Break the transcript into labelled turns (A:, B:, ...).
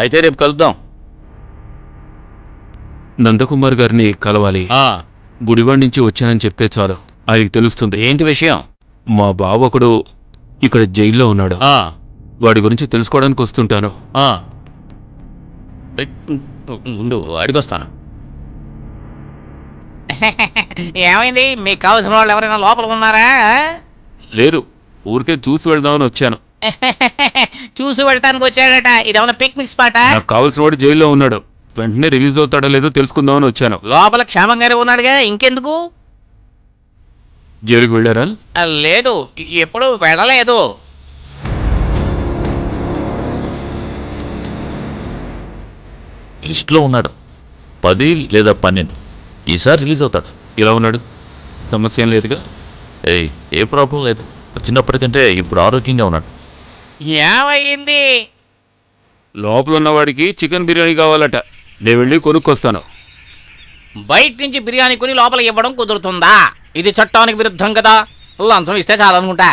A: అయితే రేపు కలుద్దాం.
B: నందకుమార్ గారిని కలవాలి. గుడివాడ నుంచి వచ్చానని చెప్తే చాలు, ఆయనకి తెలుస్తుంది.
A: ఏంటి విషయం?
B: మా బావ ఒకడు ఇక్కడ జైల్లో ఉన్నాడు. వాడి గురించి తెలుసుకోవడానికి వస్తుంటాను.
A: ఉండు, అడిగొస్తాను.
C: ఏమైంది? మీకు కావాల్సిన వాళ్ళు ఎవరైనా లోపల ఉన్నారా?
B: లేరు, ఊరికే చూసి వెళ్దామని వచ్చాను.
C: చూసి వెళ్ళటానికి వచ్చాడట. ఇదేమన్నా పిక్నిక్ స్పాటా?
B: నాకు కావాల్సిన వాడు జైల్లో ఉన్నాడు. వెంటనే రిలీజ్ అవుతాడో లేదో తెలుసుకుందామని వచ్చాను.
C: లోపల క్షేమంగానే ఉన్నాడుగా, ఇంకెందుకు?
B: జైలుకి వెళ్ళారా?
C: లేదు, ఎప్పుడు వెళ్ళలేదు.
D: లిస్ట్లో ఉన్నాడు. 10 లేదా 12 ఈసారి రిలీజ్ అవుతాడు.
B: ఇలా ఉన్నాడు, సమస్య ఏం లేదుగా.
D: ఏ ప్రాబ్లం లేదు. చిన్నప్పటికంటే ఇప్పుడు ఆరోగ్యంగా ఉన్నాడు.
C: ఏమైంది?
B: లోపల ఉన్నవాడికి చికెన్ బిర్యానీ కావాలట. నేను వెళ్ళి కొనుక్కొస్తాను.
C: బయట నుంచి బిర్యానీ కొని లోపల ఇవ్వడం కుదురుతుందా? ఇది చట్టానికి విరుద్ధం కదా. లంచం ఇస్తే చాలనుకుంటా.